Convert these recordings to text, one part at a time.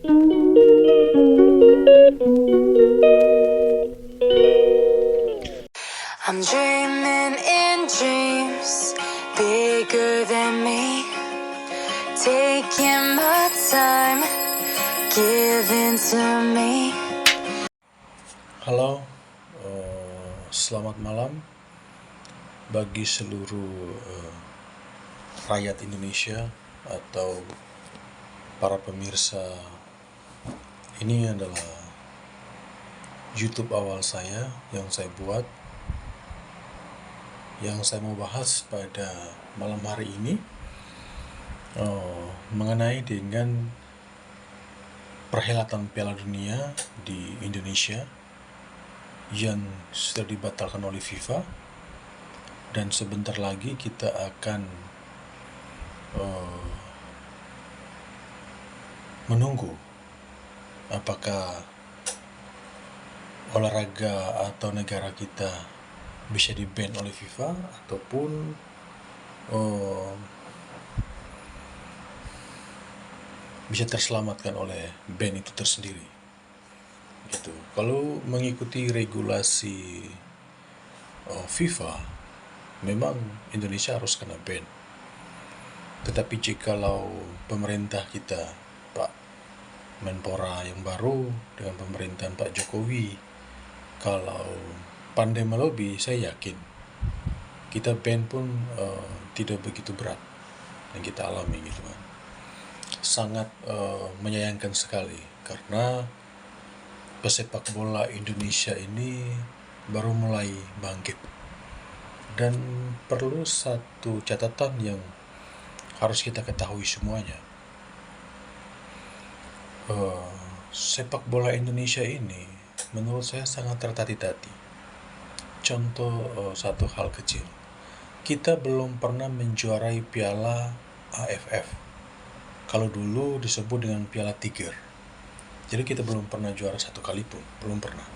I'm dreaming in dreams bigger than me, taking my time, giving to me. Halo, selamat malam bagi seluruh rakyat Indonesia atau para pemirsa. Ini adalah YouTube awal saya yang saya buat, yang saya mau bahas pada malam hari ini mengenai dengan perhelatan Piala Dunia di Indonesia yang sudah dibatalkan oleh FIFA, dan sebentar lagi kita akan menunggu apakah olahraga atau negara kita bisa di-ban oleh FIFA ataupun bisa terselamatkan oleh ban itu tersendiri. Gitu. Kalau mengikuti regulasi FIFA, memang Indonesia harus kena ban. Tetapi jikalau pemerintah kita, Pak Menpora yang baru dengan pemerintahan Pak Jokowi, kalau pandai melobi, saya yakin kita ban pun tidak begitu berat yang kita alami gitu kan. Sangat menyayangkan sekali karena pesepak bola Indonesia ini baru mulai bangkit, dan perlu satu catatan yang harus kita ketahui semuanya. Sepak bola Indonesia ini menurut saya sangat tertati-tati. Contoh satu hal kecil, kita belum pernah menjuarai Piala AFF. Kalau dulu disebut dengan Piala Tiger. Jadi kita belum pernah juara satu kali pun, belum pernah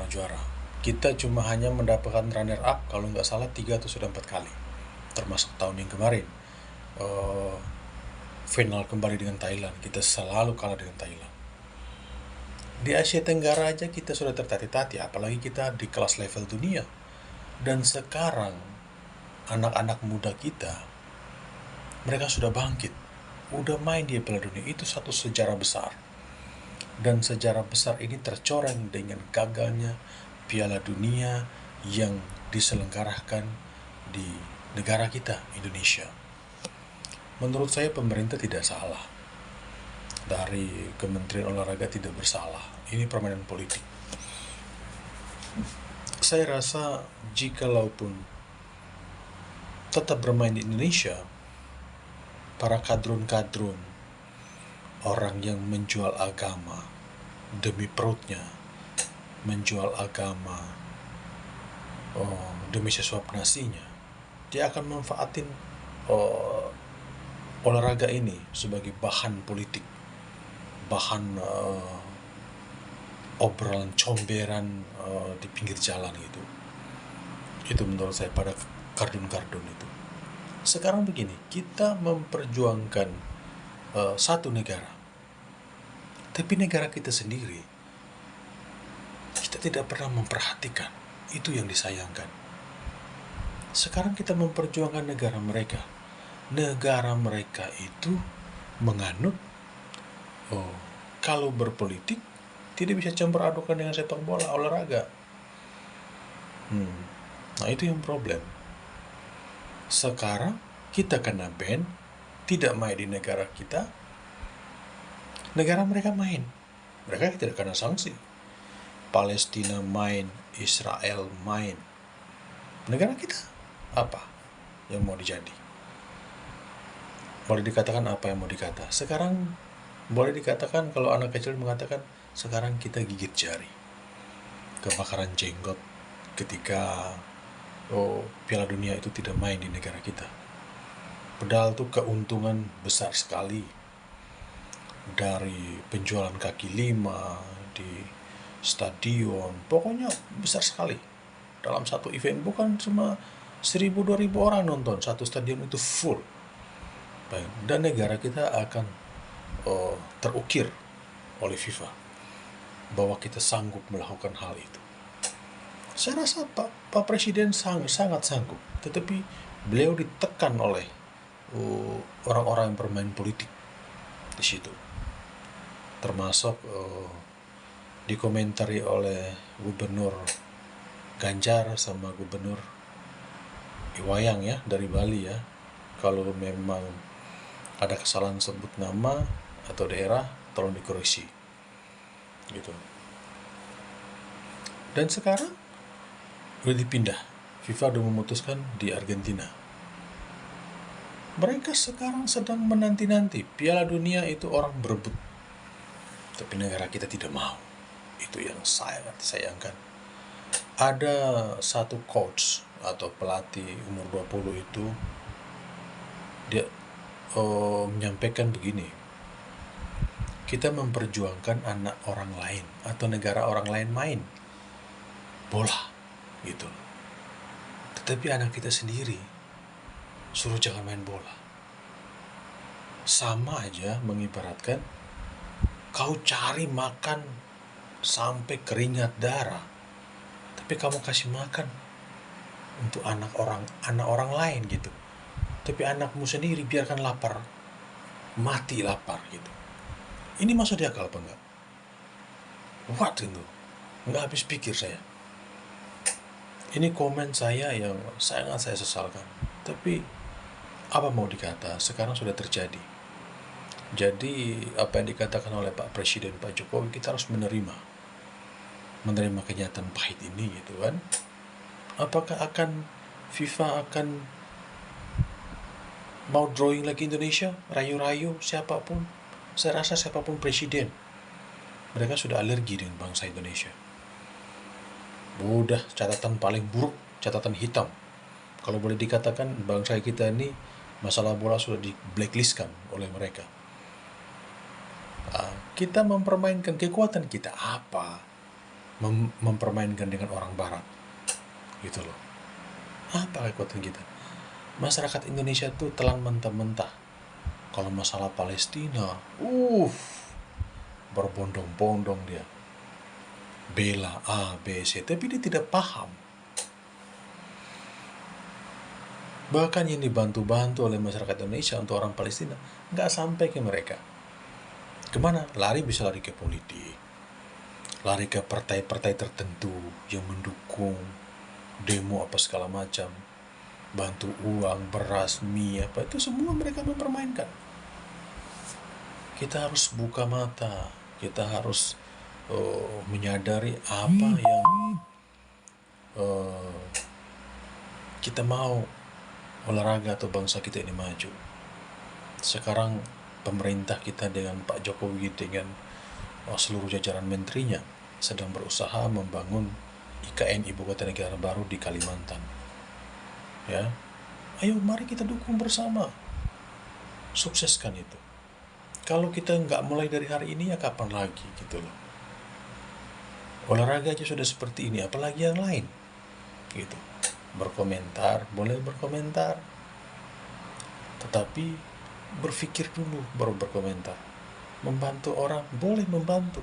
juara. Kita cuma hanya mendapatkan runner up kalau nggak salah 3 atau sudah 4 kali, termasuk tahun yang kemarin final kembali dengan Thailand. Kita selalu kalah dengan Thailand. Di Asia Tenggara aja kita sudah tertati-tati, apalagi kita di kelas level dunia. Dan sekarang anak-anak muda kita, mereka sudah bangkit, udah main di Piala Dunia. Itu satu sejarah besar, dan sejarah besar ini tercoreng dengan gagalnya Piala Dunia yang diselenggarakan di negara kita, Indonesia. Menurut saya pemerintah tidak salah, dari Kementerian Olahraga tidak bersalah. Ini permainan politik. Saya rasa jikalaupun tetap bermain di Indonesia, para kadrun-kadrun, orang yang menjual agama demi perutnya, menjual agama demi sesuap nasinya, dia akan manfaatin olahraga ini sebagai bahan politik, bahan obrolan comberan di pinggir jalan gitu. Itu menurut saya pada kardun-kardun itu. Sekarang begini, kita memperjuangkan satu negara, tapi negara kita sendiri kita tidak pernah memperhatikan. Itu yang disayangkan. Sekarang kita memperjuangkan negara mereka. Negara mereka itu menganut kalau berpolitik tidak bisa campur adukan dengan sepak bola, olahraga. Nah itu yang problem. Sekarang kita kena ban, tidak main di negara kita, negara mereka main, mereka tidak kena sanksi. Palestina main, Israel main, negara kita apa yang mau dijadi? Boleh dikatakan apa yang mau dikata. Sekarang boleh dikatakan, kalau anak kecil mengatakan, sekarang kita gigit jari. Kebakaran jenggot ketika Piala Dunia itu tidak main di negara kita. Padahal itu keuntungan besar sekali dari penjualan kaki lima di stadion. Pokoknya besar sekali. Dalam satu event bukan cuma 1.000-2.000 orang nonton, satu stadion itu full. Dan negara kita akan terukir oleh FIFA bahwa kita sanggup melakukan hal itu. Saya rasa Pak Presiden sangat sanggup, tetapi beliau ditekan oleh orang-orang yang bermain politik di situ, termasuk dikomentari oleh Gubernur Ganjar sama Gubernur Iwayang ya dari Bali ya, kalau memang ada kesalahan sebut nama atau daerah tolong dikoreksi gitu. Dan sekarang udah dipindah, FIFA udah memutuskan di Argentina. Mereka sekarang sedang menanti-nanti Piala Dunia itu orang berebut, tapi negara kita tidak mau. Itu yang sangat disayangkan. Ada satu coach atau pelatih umur 20 itu, dia menyampaikan begini, kita memperjuangkan anak orang lain atau negara orang lain main bola gitu, tetapi anak kita sendiri suruh jangan main bola. Sama aja mengibaratkan kau cari makan sampai keringat darah, tapi kamu kasih makan untuk anak orang lain gitu, tapi anakmu sendiri biarkan lapar, mati lapar gitu. Ini masuk di akal apa enggak? What itu? Enggak habis pikir saya. Ini komen saya yang sangat saya sesalkan. Tapi apa mau dikata, sekarang sudah terjadi. Jadi apa yang dikatakan oleh Pak Presiden Pak Jokowi, kita harus menerima kenyataan pahit ini gitu kan. Apakah FIFA akan mau drawing lagi Indonesia, rayu-rayu siapapun? Saya rasa siapapun presiden, mereka sudah alergi dengan bangsa Indonesia. Udah catatan paling buruk, catatan hitam. Kalau boleh dikatakan bangsa kita ini masalah bola sudah di blacklistkan oleh mereka. Kita mempermainkan kekuatan kita apa? Mempermainkan dengan orang barat gitu loh. Apa kekuatan kita? Masyarakat Indonesia tuh telan mentah-mentah. Kalau masalah Palestina, berbondong-bondong dia bela A, B, C, tapi dia tidak paham. Bahkan yang dibantu-bantu oleh masyarakat Indonesia untuk orang Palestina nggak sampai ke mereka. Kemana? Lari, bisa lari ke politik, lari ke partai-partai tertentu yang mendukung demo apa segala macam, bantu uang, beras, mie, apa itu semua mereka mempermainkan. Kita harus buka mata, kita harus menyadari apa yang kita mau olahraga atau bangsa kita ini maju. Sekarang pemerintah kita dengan Pak Jokowi dengan seluruh jajaran menterinya sedang berusaha membangun IKN, Ibu Kota Negara Baru di Kalimantan. Ya, ayo mari kita dukung bersama, sukseskan itu. Kalau kita nggak mulai dari hari ini ya kapan lagi gitu loh. Olahraga aja sudah seperti ini, apalagi yang lain gitu. Berkomentar, boleh berkomentar, tetapi berpikir dulu baru berkomentar. Membantu orang, boleh membantu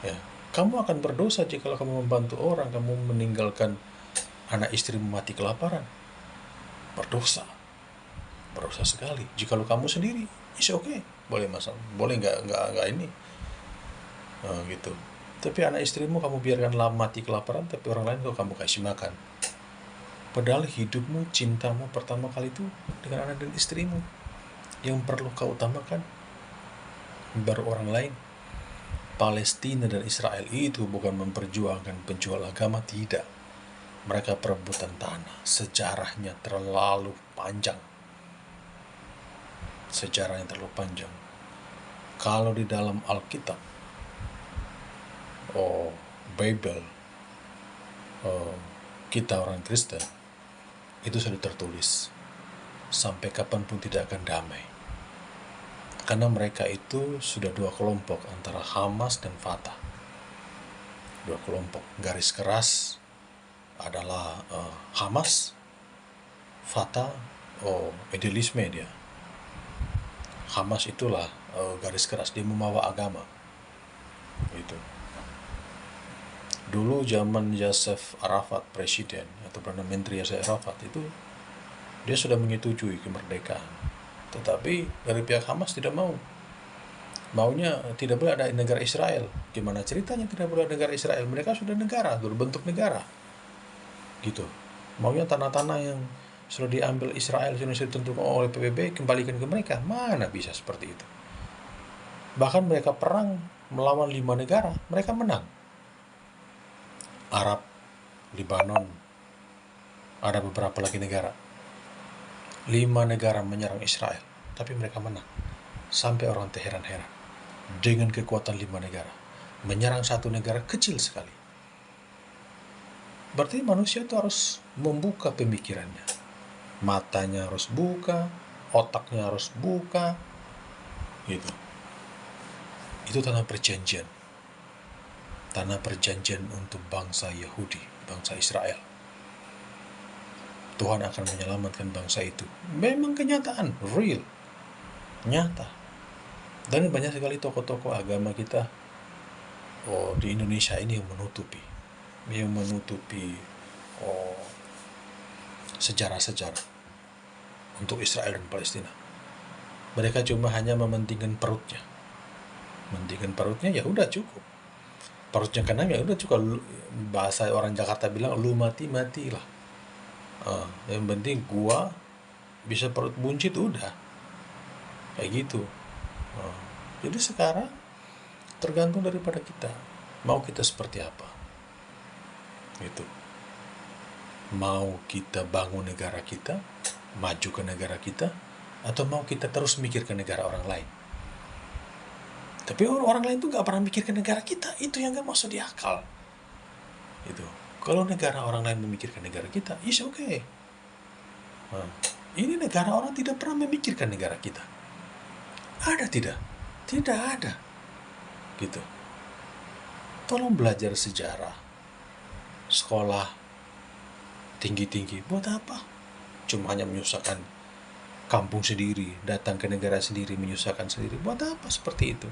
ya. Kamu akan berdosa jika kamu membantu orang, kamu meninggalkan anak istrimu mati kelaparan. Berdosa sekali. Jika kamu sendiri, is okay, boleh masalah, boleh nggak ini gitu. Tapi anak istrimu kamu biarkan mati kelaparan, tapi orang lain kamu kasih makan. Padahal hidupmu, cintamu pertama kali itu dengan anak dan istrimu. Yang perlu kau utamakan baru orang lain. Palestina dan Israel itu bukan memperjuangkan penjual agama, tidak. Mereka perebutan tanah. Sejarahnya terlalu panjang. Kalau di dalam Alkitab, Bible, kita orang Kristen, itu sudah tertulis sampai kapanpun tidak akan damai, karena mereka itu sudah dua kelompok antara Hamas dan Fatah. Dua kelompok, garis keras adalah Hamas, Fatah idealisme dia. Hamas itulah garis keras, dia membawa agama. Gitu. Dulu zaman Yasser Arafat presiden atau Perdana Menteri Yasser Arafat itu dia sudah menyetujui kemerdekaan. Tetapi dari pihak Hamas tidak mau. Maunya tidak boleh ada negara Israel. Gimana ceritanya tidak boleh ada negara Israel? Mereka sudah negara, berbentuk negara. Gitu. Maunya tanah-tanah yang sudah diambil Israel, sudah ditentukan oleh PBB, kembalikan ke mereka. Mana bisa seperti itu? Bahkan mereka perang melawan 5 negara, mereka menang. Arab, Lebanon, ada beberapa lagi negara. 5 negara menyerang Israel, tapi mereka menang. Sampai orang terheran-heran. Dengan kekuatan 5 negara. Menyerang satu negara kecil sekali. Berarti manusia itu harus membuka pemikirannya. Matanya harus buka, otaknya harus buka. Gitu. Itu tanah perjanjian. Tanah perjanjian untuk bangsa Yahudi, bangsa Israel. Tuhan akan menyelamatkan bangsa itu. Memang kenyataan, real, nyata. Dan banyak sekali tokoh-tokoh agama kita di Indonesia ini yang menutupi sejarah-sejarah untuk Israel dan Palestina. Mereka cuma hanya mementingkan perutnya. Mementingkan perutnya ya udah cukup. Perutnya kena ya udah cukup. Bahasa orang Jakarta bilang lu mati-matilah. Yang penting gua bisa perut buncit udah. Kayak gitu. Jadi sekarang tergantung daripada kita. Mau kita seperti apa? Gitu. Mau kita bangun negara kita, maju ke negara kita, atau mau kita terus mikir ke negara orang lain? Tapi orang lain tuh gak pernah mikir ke negara kita. Itu yang gak masuk di akal. Gitu. Kalau negara orang lain memikirkan negara kita, is okay. Ini negara orang tidak pernah memikirkan negara kita. Ada tidak? Tidak ada. Gitu. Tolong belajar sejarah. Sekolah tinggi-tinggi. Buat apa? Cuma hanya menyusahkan kampung sendiri, datang ke negara sendiri, menyusahkan sendiri. Buat apa seperti itu?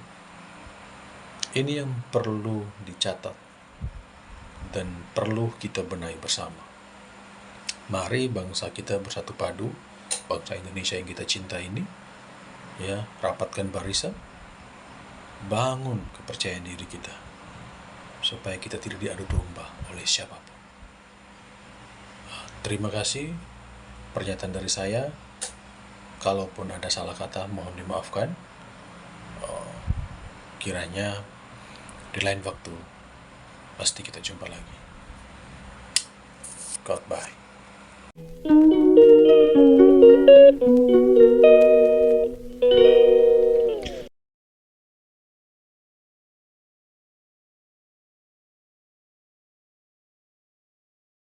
Ini yang perlu dicatat dan perlu kita benahi bersama. Mari bangsa kita bersatu padu, bangsa Indonesia yang kita cinta ini, ya, rapatkan barisan, bangun kepercayaan diri kita, supaya kita tidak diadu domba oleh siapapun. Terima kasih pernyataan dari saya. Kalaupun ada salah kata, mohon dimaafkan. Kiranya di lain waktu pasti kita jumpa lagi. Goodbye.